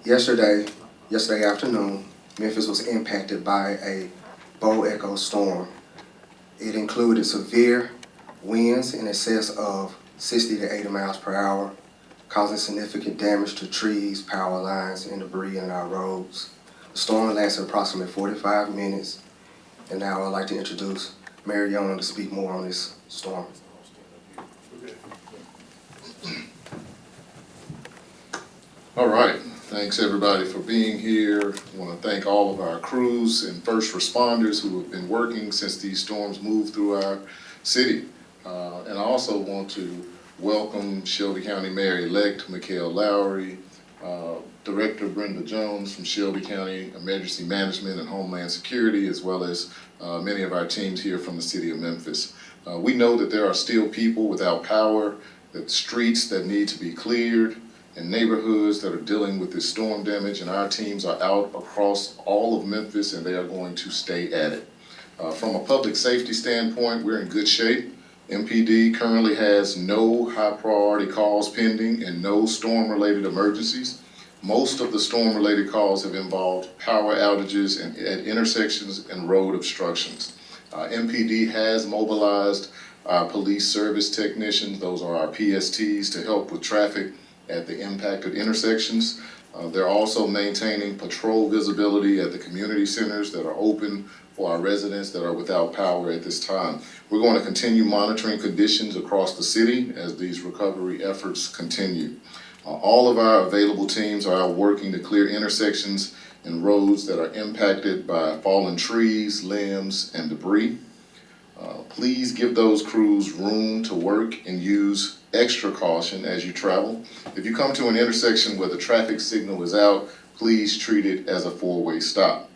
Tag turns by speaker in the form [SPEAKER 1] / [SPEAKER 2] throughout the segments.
[SPEAKER 1] Yesterday afternoon, Memphis was impacted by a bow echo storm. It included severe winds in excess of 60 to 80 miles per hour, causing significant damage to trees, power lines, and debris in our roads. The storm lasted approximately 45 minutes, and now I'd like to introduce Mary Young to speak more on this storm.
[SPEAKER 2] All right, thanks everybody for being here. I want to thank all of our crews and first responders who have been working since these storms moved through our city. And I also want to welcome Shelby County Mayor-elect Mikhail Lowry, Director Brenda Jones from Shelby County Emergency Management and Homeland Security, as well as many of our teams here from the city of Memphis. We know that there are still people without power, that streets that need to be cleared, and neighborhoods that are dealing with this storm damage, and our teams are out across all of Memphis and they are going to stay at it. From a public safety standpoint, we're in good shape. MPD currently has no high priority calls pending and no storm related emergencies. Most of the storm related calls have involved power outages at intersections and road obstructions. MPD has mobilized our police service technicians, those are our PSTs, to help with traffic at the impacted intersections. They're also maintaining patrol visibility at the community centers that are open for our residents that are without power at this time. We're going to continue monitoring conditions across the city as these recovery efforts continue. All of our available teams are out working to clear intersections and roads that are impacted by fallen trees, limbs, and debris. Please give those crews room to work and use extra caution as you travel. If you come to an intersection where the traffic signal is out, please treat it as a four-way stop.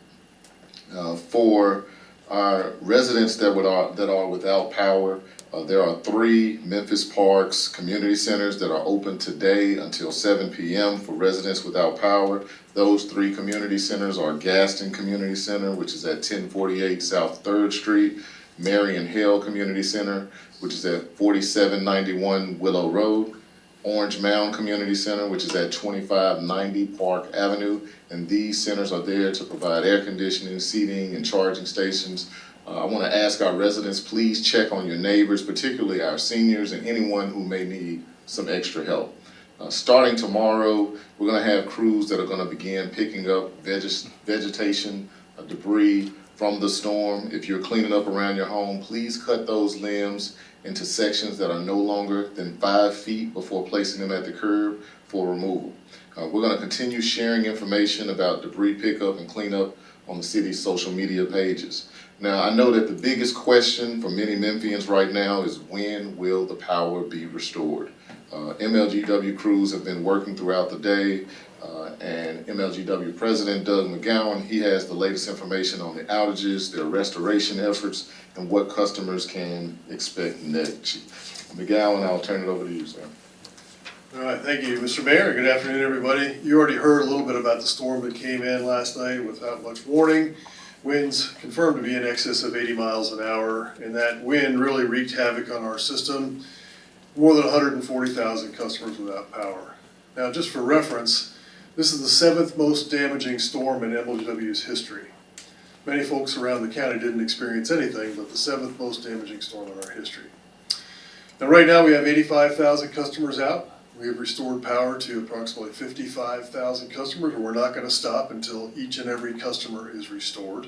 [SPEAKER 2] For our residents that are without power, there are 3 Memphis Parks community centers that are open today until 7 p.m. for residents without power. Those 3 community centers are Gaston Community Center, which is at 1048 South 3rd Street, Marion Hill Community Center, which is at 4791 Willow Road, Orange Mound Community Center, which is at 2590 Park Avenue, and these centers are there to provide air conditioning, seating, and charging stations. I want to ask our residents, please check on your neighbors, particularly our seniors and anyone who may need some extra help. Starting tomorrow, we're going to have crews that are going to begin picking up vegetation, debris from the storm. If you're cleaning up around your home, please cut those limbs into sections that are no longer than 5 feet before placing them at the curb for removal. We're going to continue sharing information about debris pickup and cleanup on the city's social media pages. Now, I know that the biggest question for many Memphians right now is when will the power be restored? MLGW crews have been working throughout the day, and MLGW President Doug McGowan, he has the latest information on the outages, their restoration efforts, and what customers can expect next. McGowan, I'll turn it over to you, sir.
[SPEAKER 3] All right, thank you, Mr. Mayor. Good afternoon, everybody. You already heard a little bit about the storm that came in last night without much warning. Winds confirmed to be in excess of 80 miles an hour, and that wind really wreaked havoc on our system. More than 140,000 customers without power. Now, just for reference, this is the 7th most damaging storm in MLGW's history. Many folks around the county didn't experience anything, but the 7th most damaging storm in our history. Now, right now we have 85,000 customers out. We have restored power to approximately 55,000 customers, and we're not going to stop until each and every customer is restored.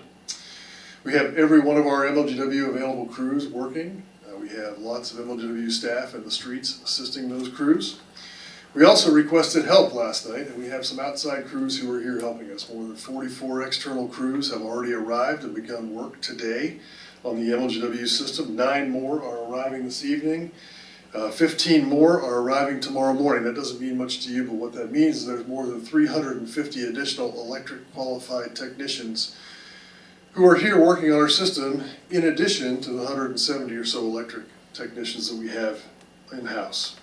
[SPEAKER 3] We have every one of our MLGW available crews working. We have lots of MLGW staff in the streets assisting those crews. We also requested help last night, and we have some outside crews who are here helping us. More than 44 external crews have already arrived and begun work today on the MLGW system. 9 more are arriving this evening. 15 more are arriving tomorrow morning. That doesn't mean much to you, but what that means is there's more than 350 additional electric qualified technicians who are here working on our system, in addition to the 170 or so electric technicians that we have in-house.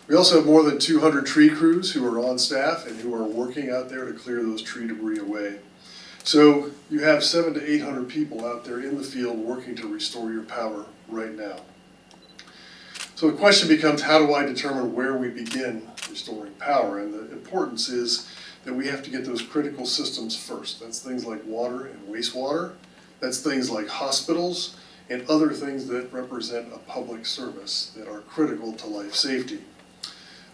[SPEAKER 3] We also have more than 200 tree crews who are on staff and who are working out there to clear those tree debris away. So you have 700 to 800 people out there in the field working to restore your power right now. So the question becomes, how do I determine where we begin restoring power? And the importance is that we have to get those critical systems first. That's things like water and wastewater. That's things like hospitals and other things that represent a public service that are critical to life safety.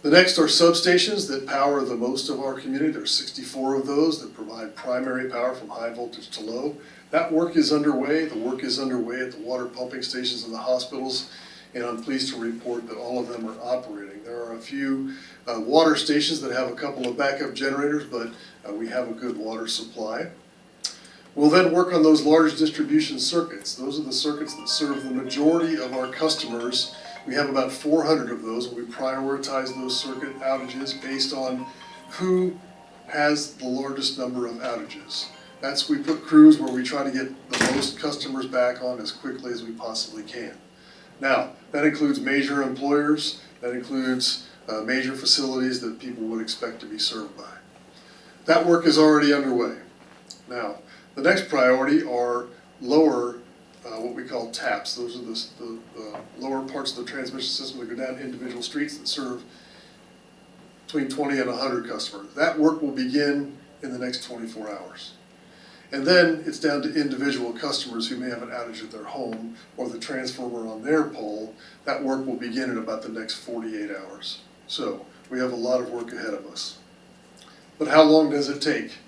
[SPEAKER 3] The next are substations that power the most of our community. There's 64 of those that provide primary power from high voltage to low. That work is underway. The work is underway at the water pumping stations and the hospitals, and I'm pleased to report that all of them are operating. There are a few water stations that have a couple of backup generators, but we have a good water supply. We'll then work on those large distribution circuits. Those are the circuits that serve the majority of our customers. We have about 400 of those, and we prioritize those circuit outages based on who has the largest number of outages. We put crews where we try to get the most customers back on as quickly as we possibly can. Now, that includes major employers, that includes major facilities that people would expect to be served by. That work is already underway. Now, the next priority are lower, what we call taps. Those are the lower parts of the transmission system that go down individual streets that serve between 20 and 100 customers. That work will begin in the next 24 hours. And then it's down to individual customers who may have an outage at their home or the transformer on their pole. That work will begin in about the next 48 hours. So we have a lot of work ahead of us. But how long does it take?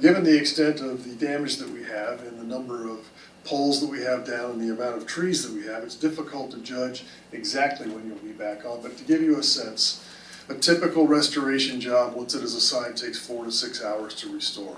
[SPEAKER 3] Given the extent of the damage that we have and the number of poles that we have down and the amount of trees that we have, it's difficult to judge exactly when you'll be back on. But to give you a sense, a typical restoration job, once it is assigned, takes 4 to 6 hours to restore.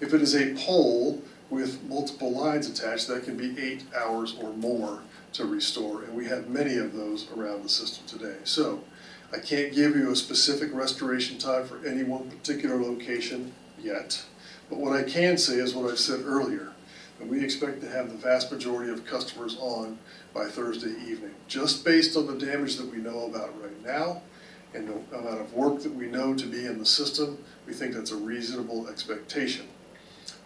[SPEAKER 3] If it is a pole with multiple lines attached, that can be 8 hours or more to restore, and we have many of those around the system today. So I can't give you a specific restoration time for any one particular location yet, but what I can say is what I've said earlier, that we expect to have the vast majority of customers on by Thursday evening. Just based on the damage that we know about right now and the amount of work that we know to be in the system, we think that's a reasonable expectation.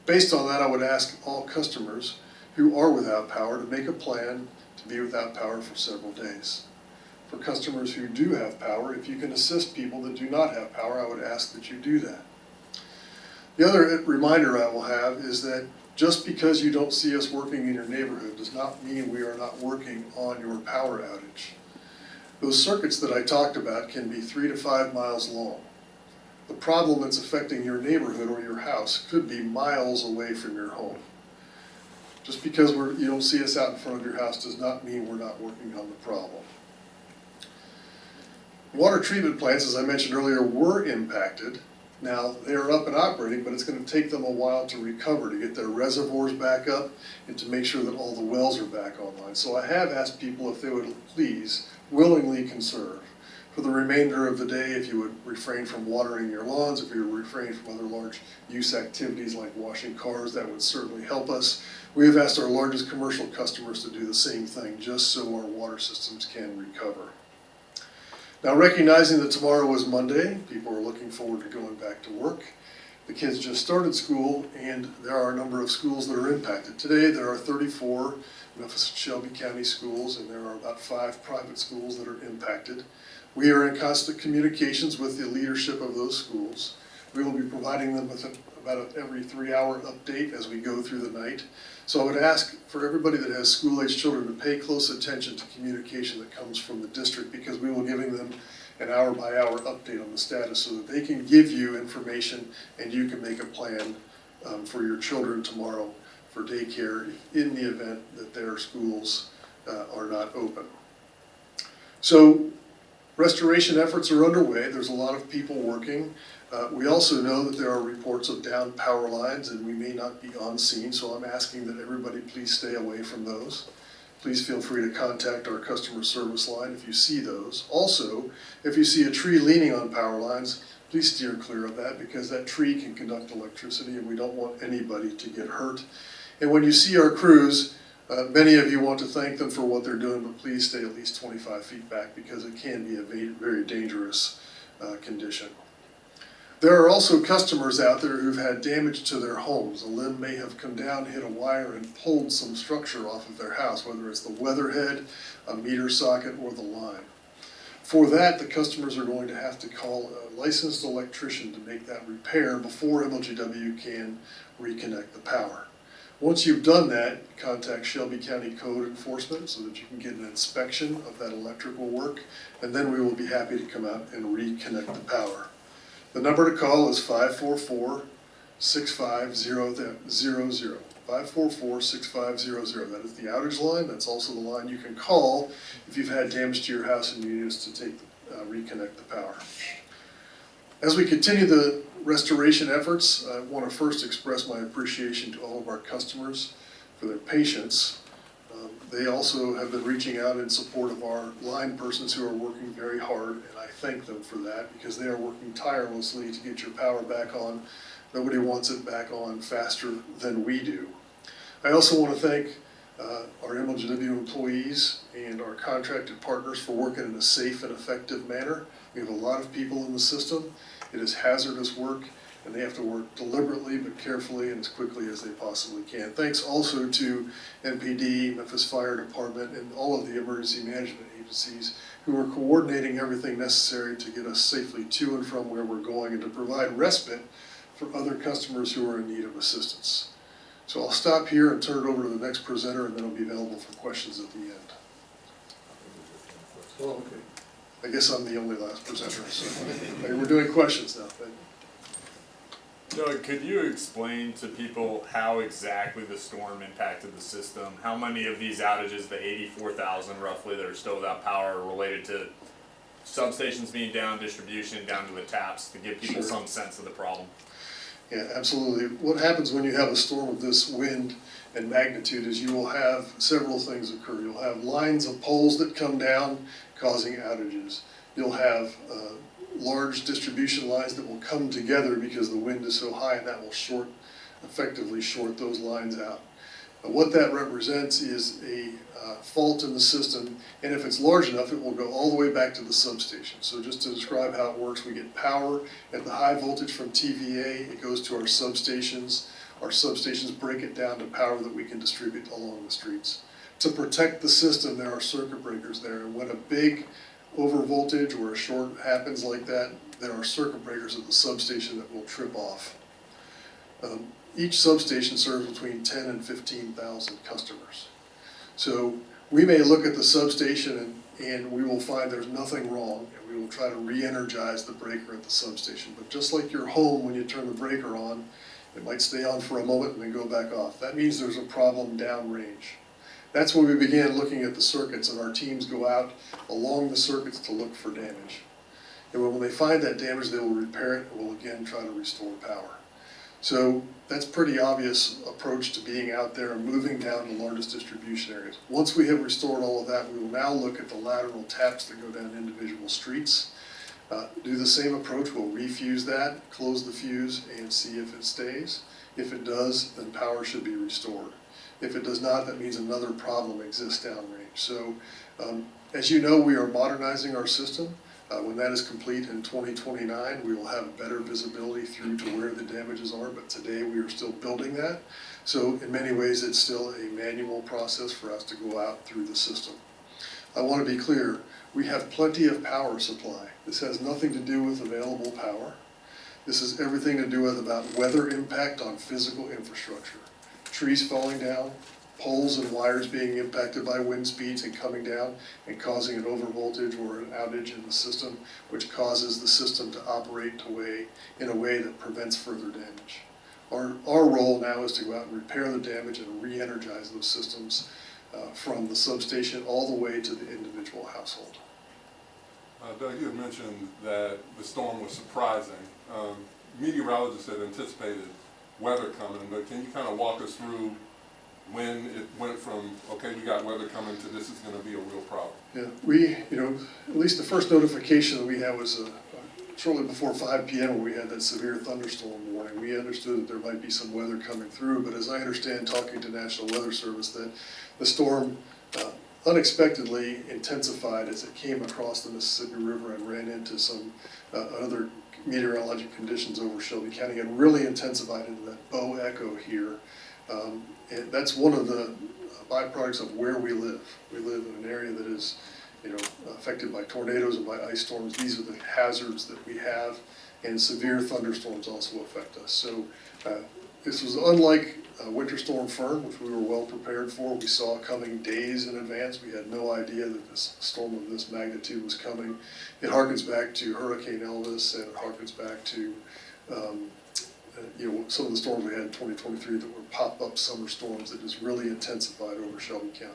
[SPEAKER 3] Based on that, I would ask all customers who are without power to make a plan to be without power for several days. For customers who do have power, if you can assist people that do not have power, I would ask that you do that. The other reminder I will have is that just because you don't see us working in your neighborhood does not mean we are not working on your power outage. Those circuits that I talked about can be 3 to 5 miles long. The problem that's affecting your neighborhood or your house could be miles away from your home. Just because you don't see us out in front of your house does not mean we're not working on the problem. Water treatment plants, as I mentioned earlier, were impacted. Now, they are up and operating, but it's going to take them a while to recover, to get their reservoirs back up, and to make sure that all the wells are back online. So I have asked people if they would please willingly conserve. For the remainder of the day, if you would refrain from watering your lawns, if you would refrain from other large use activities like washing cars, that would certainly help us. We have asked our largest commercial customers to do the same thing, just so our water systems can recover. Now, recognizing that tomorrow is Monday, people are looking forward to going back to work. The kids just started school, and there are a number of schools that are impacted. Today, there are 34 Memphis and Shelby County schools, and there are about 5 private schools that are impacted. We are in constant communications with the leadership of those schools. We will be providing them with about every 3-hour update as we go through the night. So I would ask for everybody that has school-age children to pay close attention to communication that comes from the district, because we will be giving them an hour-by-hour update on the status so that they can give you information and you can make a plan for your children tomorrow for daycare in the event that their schools are not open. So restoration efforts are underway. There's a lot of people working. We also know that there are reports of down power lines, and we may not be on scene, so I'm asking that everybody please stay away from those. Please feel free to contact our customer service line if you see those. Also, if you see a tree leaning on power lines, please steer clear of that, because that tree can conduct electricity and we don't want anybody to get hurt. And when you see our crews, many of you want to thank them for what they're doing, but please stay at least 25 feet back, because it can be a very dangerous condition. There are also customers out there who've had damage to their homes. A limb may have come down, hit a wire, and pulled some structure off of their house, whether it's the weatherhead, a meter socket, or the line. For that, the customers are going to have to call a licensed electrician to make that repair before MLGW can reconnect the power. Once you've done that, contact Shelby County Code Enforcement so that you can get an inspection of that electrical work, and then we will be happy to come out and reconnect the power. The number to call is 544-6500. 544-6500. That is the outage line. That's also the line you can call if you've had damage to your house and you need us to reconnect the power. As we continue the restoration efforts, I want to first express my appreciation to all of our customers for their patience. They also have been reaching out in support of our line persons who are working very hard, and I thank them for that because they are working tirelessly to get your power back on. Nobody wants it back on faster than we do. I also want to thank our MLGW employees and our contracted partners for working in a safe and effective manner. We have a lot of people in the system. It is hazardous work, and they have to work deliberately but carefully and as quickly as they possibly can. Thanks also to MPD, Memphis Fire Department, and all of the emergency management agencies who are coordinating everything necessary to get us safely to and from where we're going and to provide respite for other customers who are in need of assistance. So I'll stop here and turn it over to the next presenter, and then I'll be available for questions at the end. Oh, okay. I guess I'm the only last presenter, so we're doing questions now.
[SPEAKER 4] Doug, could you explain to people how exactly the storm impacted the system? How many of these outages, the 84,000 roughly that are still without power, are related to substations being down, distribution down to the taps, to give people some sense of the problem?
[SPEAKER 3] Yeah, absolutely. What happens when you have a storm of this wind and magnitude is you will have several things occur. You'll have lines of poles that come down causing outages. You'll have large distribution lines that will come together because the wind is so high, and that will effectively short those lines out. What that represents is a fault in the system, and if it's large enough, it will go all the way back to the substation. So just to describe how it works, we get power at the high voltage from TVA, it goes to our substations. Our substations break it down to power that we can distribute along the streets. To protect the system, there are circuit breakers there, and when a big over voltage or a short happens like that, there are circuit breakers at the substation that will trip off. Each substation serves between 10 and 15,000 customers. So we may look at the substation and we will find there's nothing wrong, and we will try to re-energize the breaker at the substation. But just like your home, when you turn the breaker on, it might stay on for a moment and then go back off. That means there's a problem downrange. That's when we began looking at the circuits, and our teams go out along the circuits to look for damage. And when they find that damage, they will repair it and will again try to restore power. So that's a pretty obvious approach to being out there and moving down to largest distribution areas. Once we have restored all of that, we will now look at the lateral taps that go down individual streets. Do the same approach. We'll refuse that, close the fuse, and see if it stays. If it does, then power should be restored. If it does not, that means another problem exists downrange. So as you know, we are modernizing our system. When that is complete in 2029, we will have better visibility through to where the damages are, but today we are still building that. So in many ways, it's still a manual process for us to go out through the system. I want to be clear, we have plenty of power supply. This has nothing to do with available power. This has everything to do with about weather impact on physical infrastructure. Trees falling down, poles and wires being impacted by wind speeds and coming down and causing an overvoltage or an outage in the system, which causes the system to operate in a way that prevents further damage. Our role now is to go out and repair the damage and re-energize those systems from the substation all the way to the individual household.
[SPEAKER 5] Doug, you had mentioned that the storm was surprising. Meteorologists had anticipated weather coming, but can you kind of walk us through when it went from, okay, we got weather coming, to this is going to be a real problem?
[SPEAKER 3] Yeah, we, at least the first notification that we had was shortly before 5 p.m. when we had that severe thunderstorm warning. We understood that there might be some weather coming through, but as I understand, talking to National Weather Service, that the storm unexpectedly intensified as it came across the Mississippi River and ran into some other meteorologic conditions over Shelby County and really intensified into that bow echo here. And that's one of the byproducts of where we live. We live in an area that is affected by tornadoes and by ice storms. These are the hazards that we have, and severe thunderstorms also affect us. So this was unlike Winter Storm Fern, which we were well prepared for. We saw it coming days in advance. We had no idea that this storm of this magnitude was coming. It harkens back to Hurricane Elvis, and it harkens back to some of the storms we had in 2023 that were pop-up summer storms that just really intensified over Shelby County.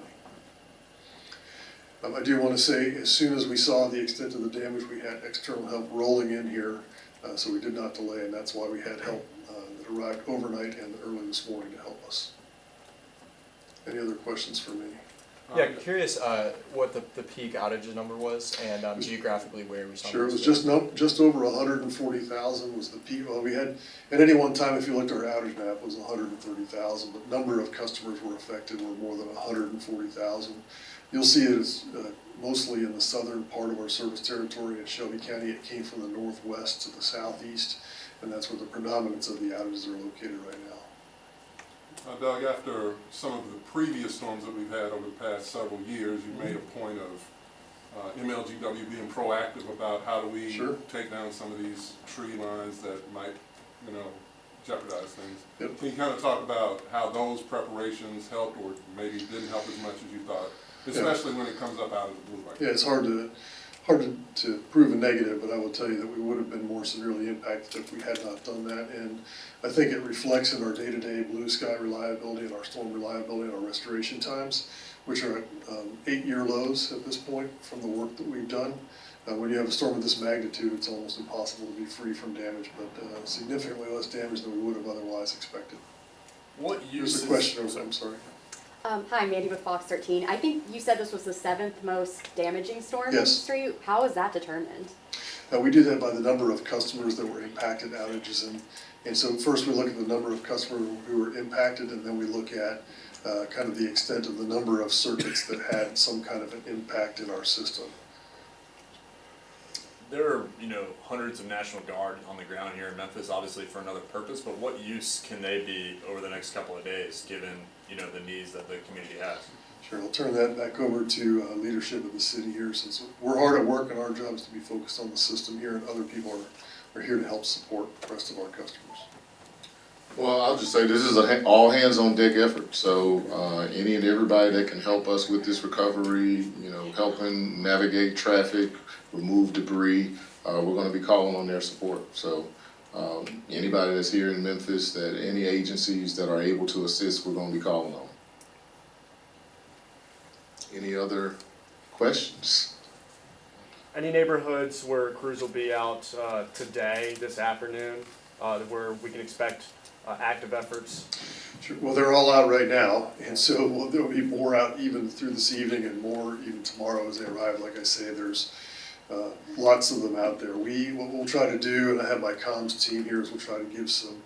[SPEAKER 3] I do want to say, as soon as we saw the extent of the damage, we had external help rolling in here, so we did not delay, and that's why we had help that arrived overnight and early this morning to help us. Any other questions for me?
[SPEAKER 6] Yeah, curious what the peak outage number was, and geographically where we saw.
[SPEAKER 3] Sure, it was just over 140,000 was the peak. Well, we had, at any one time, if you looked at our outage map, it was 130,000, but number of customers were affected were more than 140,000. You'll see it is mostly in the southern part of our service territory in Shelby County. It came from the northwest to the southeast, and that's where the predominance of the outages are located right now.
[SPEAKER 5] Doug, after some of the previous storms that we've had over the past several years, you made a point of MLGW being proactive about how do we take down some of these tree lines that might, jeopardize things.
[SPEAKER 3] Yep.
[SPEAKER 5] Can you kind of talk about how those preparations helped, or maybe didn't help as much as you thought, especially when it comes up out of the blue like that?
[SPEAKER 3] Yeah, it's hard to prove a negative, but I will tell you that we would have been more severely impacted if we had not done that. And I think it reflects in our day-to-day blue sky reliability and our storm reliability and our restoration times, which are at 8-year lows at this point from the work that we've done. When you have a storm of this magnitude, it's almost impossible to be free from damage, but significantly less damage than we would have otherwise expected.
[SPEAKER 4] What
[SPEAKER 3] Here's
[SPEAKER 4] uses?
[SPEAKER 3] the question, I'm sorry.
[SPEAKER 7] Hi, Mandy with Fox 13. I think you said this was the 7th most damaging storm in
[SPEAKER 3] Yes.
[SPEAKER 7] history. How is that determined?
[SPEAKER 3] We do that by the number of customers that were impacted outages, and so first we look at the number of customers who were impacted, and then we look at kind of the extent of the number of circuits that had some kind of an impact in our system.
[SPEAKER 4] There are, hundreds of National Guard on the ground here in Memphis, obviously for another purpose, but what use can they be over the next couple of days, given, the needs that the community has?
[SPEAKER 3] Sure, I'll turn that back over to leadership of the city here, since we're hard at work and our job is to be focused on the system here, and other people are here to help support the rest of our customers.
[SPEAKER 2] Well, I'll just say this is a all hands on deck effort. So any and everybody that can help us with this recovery, helping navigate traffic, remove debris, we're going to be calling on their support. So anybody that's here in Memphis, that any agencies that are able to assist, we're going to be calling on. Any other questions?
[SPEAKER 6] Any neighborhoods where crews will be out today, this afternoon, where we can expect active efforts?
[SPEAKER 3] Sure. Well, they're all out right now, and so there'll be more out even through this evening and more even tomorrow as they arrive. Like I say, there's lots of them out there. What we'll try to do, and I have my comms team here, is we'll try to give some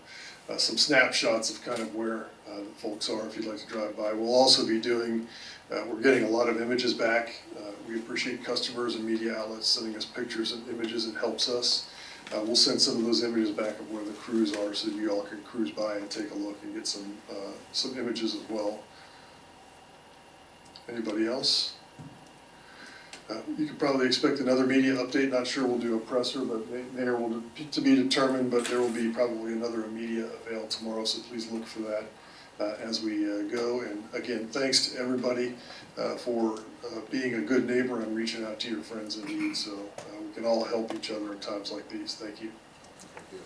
[SPEAKER 3] snapshots of kind of where the folks are if you'd like to drive by. We'll also be doing, we're getting a lot of images back. We appreciate customers and media outlets sending us pictures and images. It helps us. We'll send some of those images back of where the crews are, so you all can cruise by and take a look and get some images as well. Anybody else? You could probably expect another media update. Not sure we'll do a presser, but there will to be determined. But there will be probably another media avail tomorrow, so please look for that as we go. And again, thanks to everybody for being a good neighbor and reaching out to your friends in need. So we can all help each other in times like these. Thank you.
[SPEAKER 2] Thank you.